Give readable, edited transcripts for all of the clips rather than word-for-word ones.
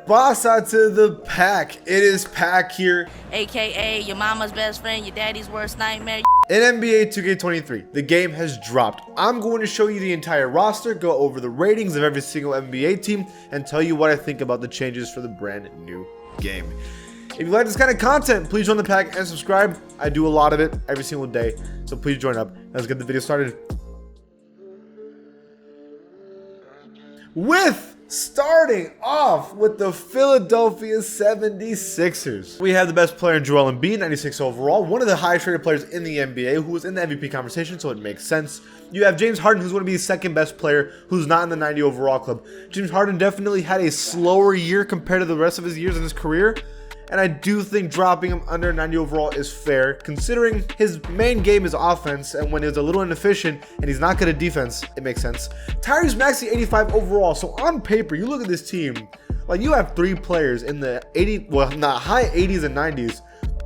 boss out to the pack. It is Pack here, AKA your mama's best friend, your daddy's worst nightmare. in NBA 2K23. The game has dropped. I'm going to show you the entire roster, go over the ratings of every single NBA team, and tell you what I think about the changes for the brand new game. If you like this kind of content, please join the pack and subscribe. I do a lot of it every single day, so please join up. Let's get the video started. Starting off with the Philadelphia 76ers. We have the best player in Joel Embiid, 96 overall, one of the highest rated players in the NBA, who was in the MVP conversation, so it makes sense. You have James Harden, who's going to be the second best player, who's not in the 90 overall club. James Harden definitely had a slower year compared to the rest of his years in his career, and I do think dropping him under 90 overall is fair, considering his main game is offense, and when he's a little inefficient and he's not good at defense, it makes sense. Tyrese Maxey, 85 overall. So on paper, you look at this team, like you have three players in the high 80s and 90s.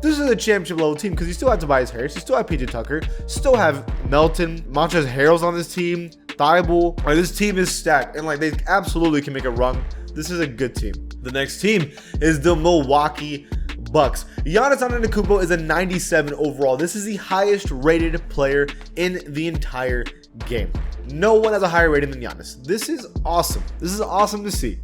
This is a championship level team because you still have Tobias Harris, you still have PJ Tucker, still have Melton, Montrezl Harrell's on this team, Thibault. Like, this team is stacked, and like they absolutely can make a run. This is a good team. The next team is the Milwaukee Bucks. Giannis Antetokounmpo is a 97 overall. This is the highest rated player in the entire game. No one has a higher rating than Giannis. This is awesome. This is awesome to see.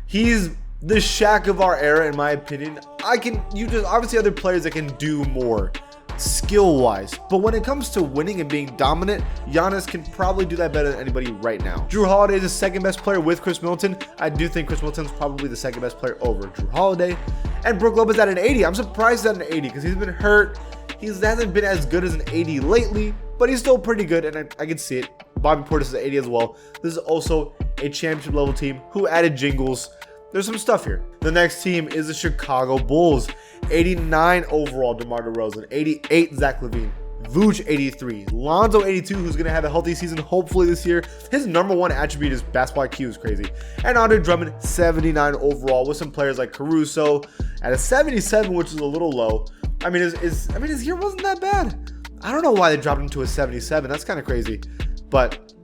He's the Shaq of our era, in my opinion. Obviously other players that can do more skill-wise, but when it comes to winning and being dominant, Giannis can probably do that better than anybody right now. Jrue Holiday is the second best player with Chris Middleton. I do think Chris Middleton's probably the second best player over Jrue Holiday. And Brook Lopez at an 80. I'm surprised he's at an 80 because he's been hurt. He hasn't been as good as an 80 lately, but he's still pretty good, and I can see it. Bobby Portis is at 80 as well. This is also a championship level team who added jingles. There's some stuff here. The next team is the Chicago Bulls. 89 overall, DeMar DeRozan. 88, Zach LaVine. Vooch, 83. Lonzo, 82, who's going to have a healthy season hopefully this year. His number one attribute is basketball IQ is crazy. And Andre Drummond, 79 overall, with some players like Caruso at a 77, which is a little low. I mean, his year wasn't that bad. I don't know why they dropped him to a 77. That's kind of crazy. But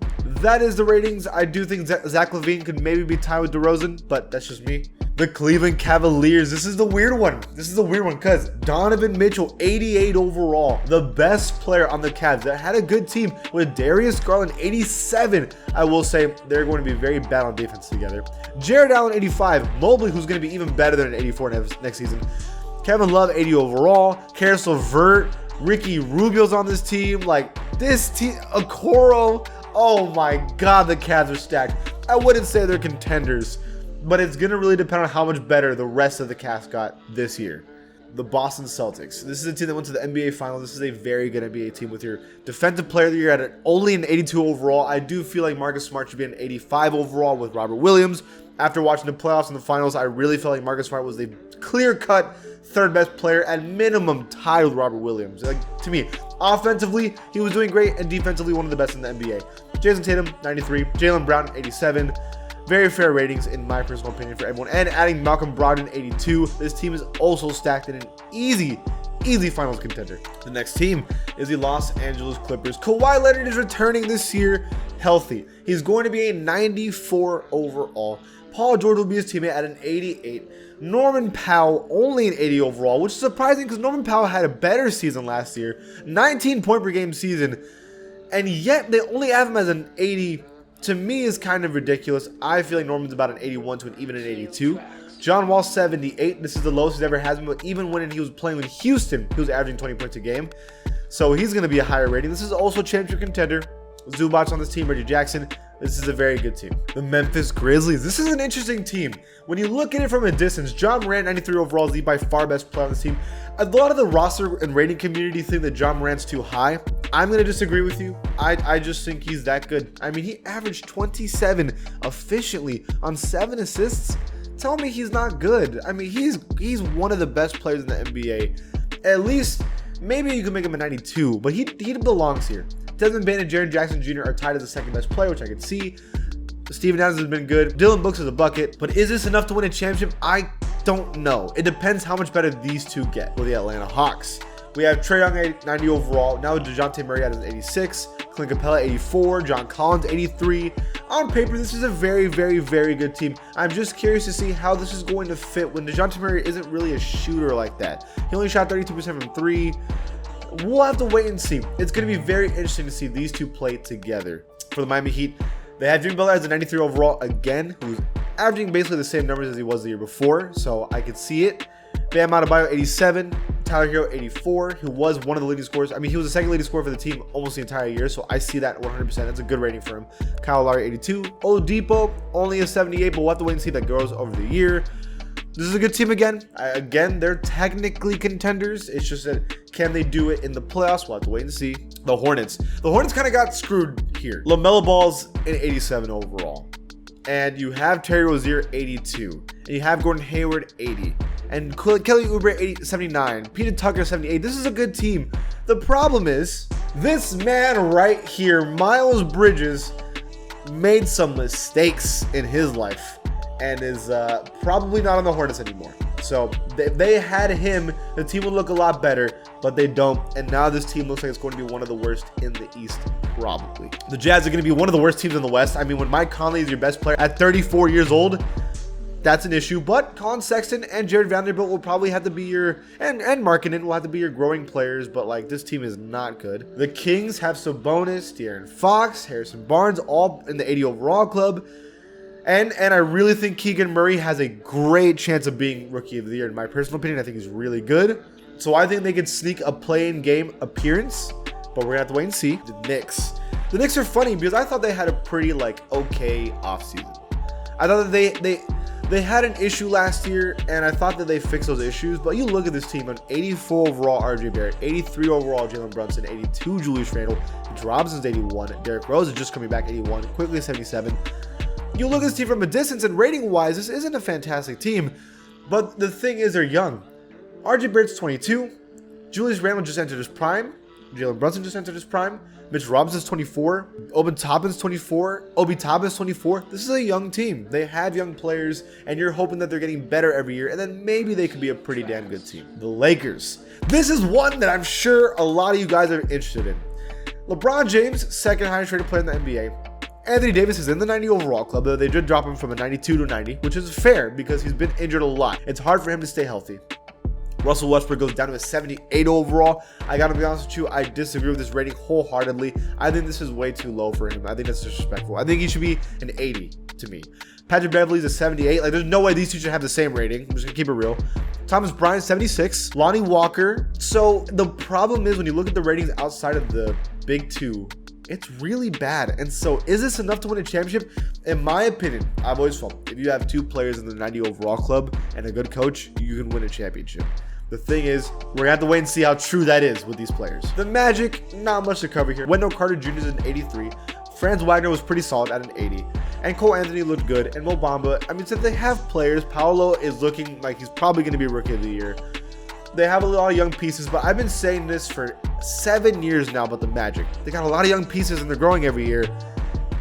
that is the ratings. I do think Zach LaVine could maybe be tied with DeRozan, but that's just me. The Cleveland Cavaliers. This is the weird one. Because Donovan Mitchell, 88 overall. The best player on the Cavs that had a good team with Darius Garland, 87. I will say they're going to be very bad on defense together. Jared Allen, 85. Mobley, who's going to be even better than an 84 next season. Kevin Love, 80 overall. Karis LeVert, Ricky Rubio's on this team. Like, this team, Okoro. Oh my God, the Cavs are stacked. I wouldn't say they're contenders, but it's going to really depend on how much better the rest of the cast got this year. The Boston Celtics. This is a team that went to the NBA Finals. This is a very good NBA team with your defensive player of the year at only an 82 overall. I do feel like Marcus Smart should be an 85 overall with Robert Williams. After watching the playoffs and the finals, I really felt like Marcus Smart was the clear-cut third best player, at minimum tied with Robert Williams. Like, to me, offensively, he was doing great, and defensively, one of the best in the NBA. Jason Tatum, 93. Jaylen Brown, 87. Very fair ratings in my personal opinion for everyone. And adding Malcolm Brogdon, 82. This team is also stacked in an easy finals contender. The next team is the Los Angeles Clippers. Kawhi Leonard is returning this year healthy. He's going to be a 94 overall. Paul George will be his teammate at an 88. Norman Powell, only an 80 overall, which is surprising because Norman Powell had a better season last year. 19 point per game season. And yet they only have him as an 80. To me, is kind of ridiculous. I feel like Norman's about an 81 to even an 82. John Wall, 78. This is the lowest he's ever has been, but even when he was playing with Houston, he was averaging 20 points a game. So he's going to be a higher rating. This is also a championship contender. Zubac on this team, Reggie Jackson. This is a very good team. The Memphis Grizzlies. This is an interesting team. When you look at it from a distance, John Morant, 93 overall, is the by far best player on this team. A lot of the roster and rating community think that John Morant's too high. I'm going to disagree with you. I just think he's that good. I mean, he averaged 27 efficiently on 7 assists. Tell me he's not good. I mean, he's one of the best players in the NBA. At least, maybe you can make him a 92, but he belongs here. Desmond Bane and Jaren Jackson Jr. are tied as the second best player, which I can see. Steven Adams has been good. Dylan Brooks is a bucket. But is this enough to win a championship? I don't know. It depends how much better these two get with the Atlanta Hawks. We have Trae Young at 90 overall. Now DeJounte Murray at 86. Clint Capella 84. John Collins 83. On paper, this is a very, very, very good team. I'm just curious to see how this is going to fit when DeJounte Murray isn't really a shooter like that. He only shot 32% from 3. We'll have to wait and see. It's going to be very interesting to see these two play together. For the Miami Heat, they have Jimmy Butler as a 93 overall again, who's averaging basically the same numbers as he was the year before, so I could see it. Bam Adebayo, 87. Tyler Hero, 84, who was one of the leading scorers. I mean, he was the second leading scorer for the team almost the entire year, so I see that 100%. That's a good rating for him. Kyle Lowry, 82. Oladipo, only a 78, but we'll have to wait and see if that grows over the year. This is a good team again. Again, they're technically contenders. It's just that can they do it in the playoffs? We'll have to wait and see. The Hornets. The Hornets kind of got screwed here. LaMelo Ball's an 87 overall. And you have Terry Rozier, 82. And you have Gordon Hayward, 80. And Kelly Oubre, 79. Peter Tucker, 78. This is a good team. The problem is, this man right here, Miles Bridges, made some mistakes in his life and is probably not on the Hornets anymore. So if they had him, the team would look a lot better, but they don't. And now this team looks like it's going to be one of the worst in the East, probably. The Jazz are going to be one of the worst teams in the West. I mean, when Mike Conley is your best player at 34 years old, that's an issue. But Colin Sexton and Jared Vanderbilt will probably have to be your, and Markkanen will have to be your growing players. But like, this team is not good. The Kings have Sabonis, De'Aaron Fox, Harrison Barnes, all in the 80 overall club. And I really think Keegan Murray has a great chance of being Rookie of the Year. In my personal opinion, I think he's really good. So I think they could sneak a play-in game appearance, but we're going to have to wait and see. The Knicks. The Knicks are funny because I thought they had a pretty, okay offseason. I thought that they had an issue last year, and I thought that they fixed those issues. But you look at this team on 84 overall RJ Barrett, 83 overall Jalen Brunson, 82 Julius Randle, Mitch Robinson's 81, Derrick Rose is just coming back 81, quickly 77. You look at this team from a distance, and rating-wise, this isn't a fantastic team. But the thing is, they're young. RJ Barrett's 22. Julius Randle just entered his prime. Jalen Brunson just entered his prime. Mitch Robinson's 24. Obi Toppin's 24. Obi Toppin's 24. This is a young team. They have young players, and you're hoping that they're getting better every year, and then maybe they could be a pretty damn good team. The Lakers. This is one that I'm sure a lot of you guys are interested in. LeBron James, second highest rated player in the NBA. Anthony Davis is in the 90 overall club, though they did drop him from a 92 to 90, which is fair because he's been injured a lot. It's hard for him to stay healthy. Russell Westbrook goes down to a 78 overall. I gotta be honest with you, I disagree with this rating wholeheartedly. I think this is way too low for him. I think that's disrespectful. I think he should be an 80 to me. Patrick Beverley's a 78. There's no way these two should have the same rating. I'm just gonna keep it real. Thomas Bryant, 76. Lonnie Walker. So the problem is when you look at the ratings outside of the big two, it's really bad. And so is this enough to win a championship? In my opinion, I've always felt if you have two players in the 90 overall club and a good coach, you can win a championship. The thing is, we're going to have to wait and see how true that is with these players. The Magic, not much to cover here. Wendell Carter Jr. is an 83. Franz Wagner was pretty solid at an 80. And Cole Anthony looked good. And Mo Bamba, I mean, since they have players, Paolo is looking like he's probably going to be Rookie of the Year. They have a lot of young pieces, but I've been saying this for 7 years now about the Magic. They got a lot of young pieces and they're growing every year,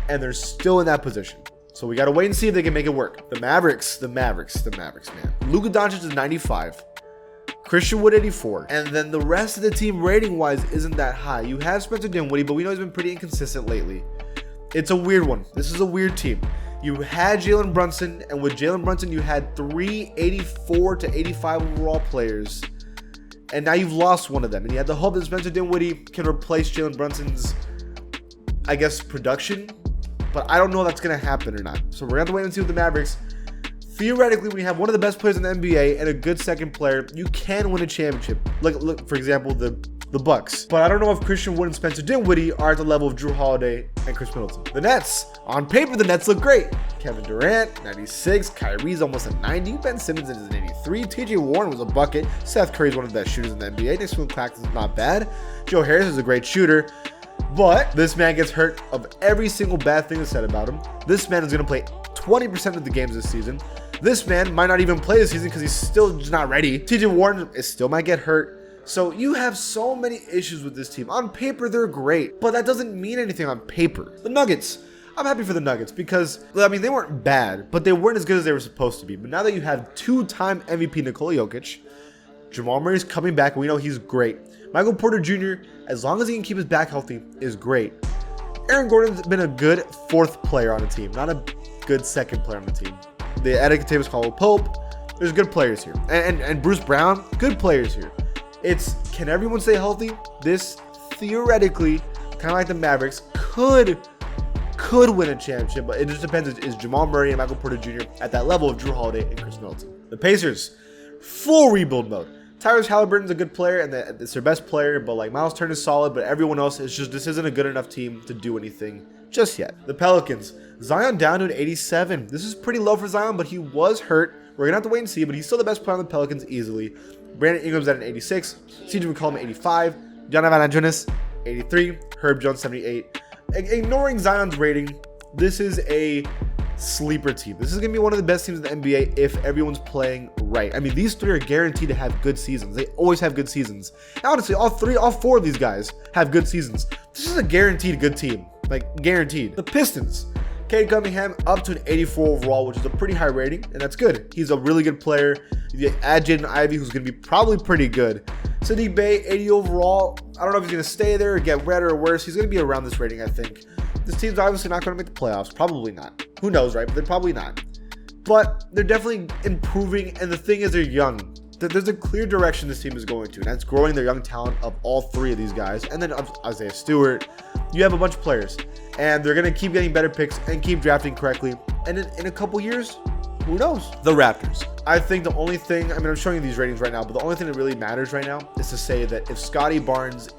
and they're still in that position. So we got to wait and see if they can make it work. The Mavericks, man. Luka Doncic is 95. Christian Wood, 84. And then the rest of the team rating-wise isn't that high. You have Spencer Dinwiddie, but we know he's been pretty inconsistent lately. It's a weird one. This is a weird team. You had Jalen Brunson, and with Jalen Brunson, you had 3 84 to 85 overall players. And now you've lost one of them. And you have the hope that Spencer Dinwiddie can replace Jalen Brunson's, I guess, production. But I don't know if that's going to happen or not. So we're going to have to wait and see with the Mavericks. Theoretically, when you have one of the best players in the NBA and a good second player, you can win a championship. Look, for example, the Bucks. But I don't know if Christian Wood and Spencer Dinwiddie are at the level of Drew Holiday and Chris Middleton. The Nets. On paper, the Nets look great. Kevin Durant, 96. Kyrie's almost a 90. Ben Simmons is an 83. TJ Warren was a bucket. Seth Curry's one of the best shooters in the NBA. Nick Claxton's is not bad. Joe Harris is a great shooter. But this man gets hurt of every single bad thing that's said about him. This man is going to play 20% of the games this season. This man might not even play this season because he's still just not ready. TJ Warren still might get hurt. So you have so many issues with this team. On paper, they're great, but that doesn't mean anything on paper. The Nuggets. I'm happy for the Nuggets because, I mean, they weren't bad, but they weren't as good as they were supposed to be. But now that you have two-time MVP Nikola Jokic, Jamal Murray's coming back, and we know he's great. Michael Porter Jr., as long as he can keep his back healthy, is great. Aaron Gordon's been a good 4th player on the team, not a good 2nd player on the team. The Adekatavis Caldwell Pope, there's good players here. And Bruce Brown, good players here. It's, can everyone stay healthy? This, theoretically, kind of like the Mavericks, could win a championship, but it just depends. Is Jamal Murray and Michael Porter Jr. at that level of Drew Holiday and Chris Middleton? The Pacers, full rebuild mode. Tyrese Halliburton's a good player, and it's their best player, but like Miles Turner is solid, but everyone else is just, this isn't a good enough team to do anything just yet. The Pelicans, Zion down to an 87. This is pretty low for Zion, but he was hurt. We're gonna have to wait and see, but he's still the best player on the Pelicans easily. Brandon Ingram's at an 86, CJ McCollum 85, Donovan Valanciunas 83, Herb Jones 78. Ignoring Zion's rating, this is a sleeper team. This is going to be one of the best teams in the NBA if everyone's playing right. I mean, these 3 are guaranteed to have good seasons. They always have good seasons. And honestly, all 4 of these guys have good seasons. This is a guaranteed good team. Like, guaranteed. The Pistons, Cade Cunningham up to an 84 overall, which is a pretty high rating, and that's good. He's a really good player. You add Jaden Ivey, who's going to be probably pretty good. Saddiq Bey, 80 overall. I don't know if he's going to stay there or get better or worse. He's going to be around this rating, I think. This team's obviously not going to make the playoffs. Probably not. Who knows, right? But they're probably not. But they're definitely improving, and the thing is they're young. There's a clear direction this team is going to, and that's growing their young talent of all 3 of these guys. And then Isaiah Stewart. You have a bunch of players, and they're going to keep getting better picks and keep drafting correctly. And in a couple years, who knows? The Raptors. I think the only thing, I mean, I'm showing you these ratings right now, but the only thing that really matters right now is to say that if Scotty Barnes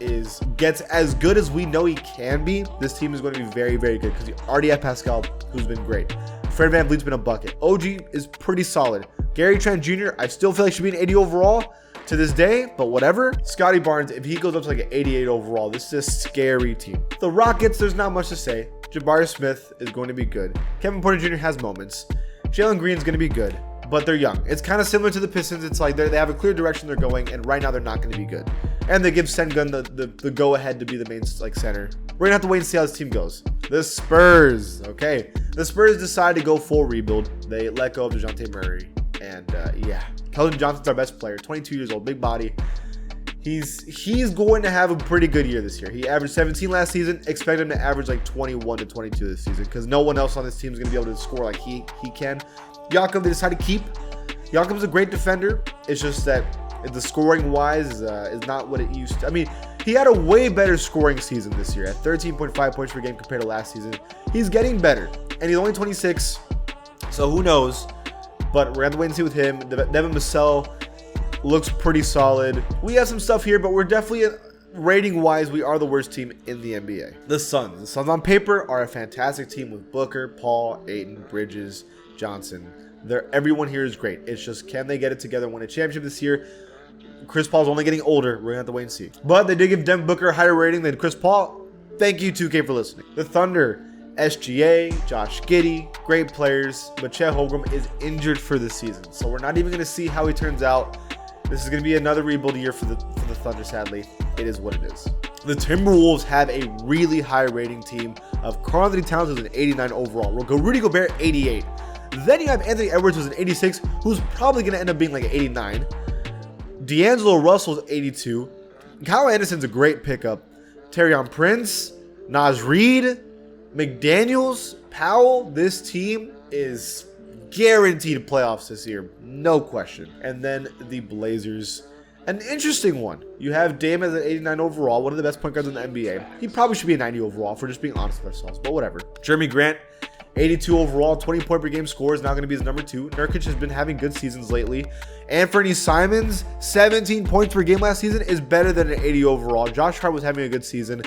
gets as good as we know he can be, this team is going to be very, very good because you already have Pascal, who's been great. Fred VanVleet's been a bucket. OG is pretty solid. Gary Trent Jr., I still feel like should be an 80 overall to this day, but whatever. Scotty Barnes, if he goes up to like an 88 overall, this is a scary team. The Rockets, there's not much to say. Jabari Smith is going to be good. Kevin Porter Jr. has moments. Jalen Green's going to be good, but they're young. It's kind of similar to the Pistons. It's like they have a clear direction they're going, and right now they're not going to be good. And they give Sengun the go-ahead to be the main like center. We're going to have to wait and see how this team goes. The Spurs, okay. The Spurs decide to go full rebuild. They let go of DeJounte Murray, and yeah. Keldon Johnson's our best player, 22 years old, big body. He's going to have a pretty good year this year. He averaged 17 last season. Expect him to average like 21 to 22 this season because no one else on this team is going to be able to score like he can. Jakob, they decided to keep. Jakob's a great defender. It's just that the scoring wise is not what it used to. I mean, he had a way better scoring season this year at 13.5 points per game compared to last season. He's getting better, and he's only 26, so who knows? But we're going to have to wait and see with him. Devin Vassell looks pretty solid. We have some stuff here, but we're definitely, rating-wise, we are the worst team in the NBA. The Suns. The Suns on paper are a fantastic team with Booker, Paul, Ayton, Bridges, Johnson. Everyone here is great. It's just, can they get it together and win a championship this year? Chris Paul's only getting older. We're going to have to wait and see. But they did give Devin Booker a higher rating than Chris Paul. Thank you, 2K, for listening. The Thunder. SGA, Josh Giddey, great players, but Chet Holmgren is injured for this season. So we're not even going to see how he turns out. This is going to be another rebuild year for the Thunder, sadly. It is what it is. The Timberwolves have a really high rating team of Karl-Anthony Towns, who's an 89 overall. Rudy Gobert, 88. Then you have Anthony Edwards, who's an 86, who's probably going to end up being like an 89. D'Angelo Russell's 82. Kyle Anderson's a great pickup. Taurean Prince, Naz Reid, McDaniels, Powell. This team is guaranteed playoffs this year, no question. And then the Blazers, an interesting one. You have Dame as an 89 overall, one of the best point guards in the NBA. He probably should be a 90 overall, for just being honest with ourselves, but whatever. Jeremy Grant, 82 overall, 20 point per game score, is now going to be his number 2. Nurkic has been having good seasons lately. Anthony Simons, 17 points per game last season, is better than an 80 overall. Josh Hart was having a good season.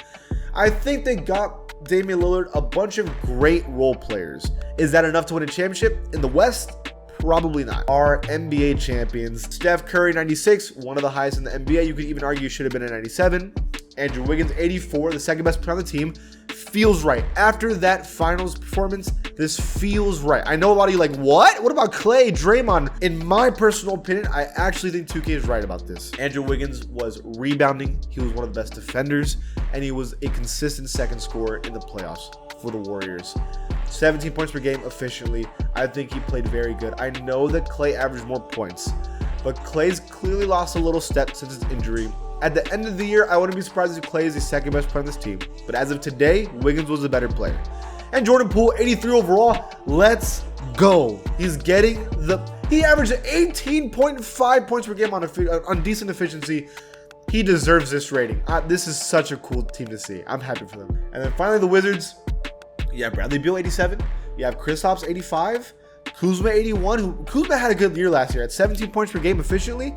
I think they got Damian Lillard a bunch of great role players. Is that enough to win a championship in the West? Probably not. Our NBA champions, Steph Curry, 96, one of the highest in the NBA. You could even argue should have been a 97. Andrew Wiggins, 84, the second best player on the team. Feels right. After that finals performance, this feels right. I know a lot of you like, what? What about Clay, Draymond? In my personal opinion, I actually think 2K is right about this. Andrew Wiggins was rebounding. He was one of the best defenders, and he was a consistent second scorer in the playoffs for the Warriors. 17 points per game efficiently. I think he played very good. I know that Clay averaged more points, but Clay's clearly lost a little step since his injury. At the end of the year, I wouldn't be surprised if Clay is the second best player on this team. But as of today, Wiggins was the better player. And Jordan Poole, 83 overall. Let's go. He averaged 18.5 points per game on decent efficiency. He deserves this rating. This is such a cool team to see. I'm happy for them. And then finally, the Wizards. You have Bradley Beal, 87. You have Kristaps, 85. Kuzma, 81. Kuzma had a good year last year at 17 points per game efficiently.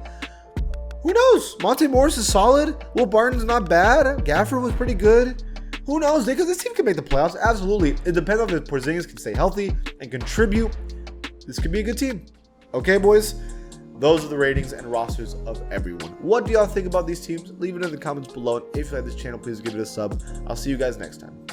Who knows? Monte Morris is solid. Will Barton's not bad. Gafford was pretty good. Who knows? Because this team can make the playoffs. Absolutely. It depends on if Porzingis can stay healthy and contribute. This could be a good team. Okay, boys? Those are the ratings and rosters of everyone. What do y'all think about these teams? Leave it in the comments below. And if you like this channel, please give it a sub. I'll see you guys next time.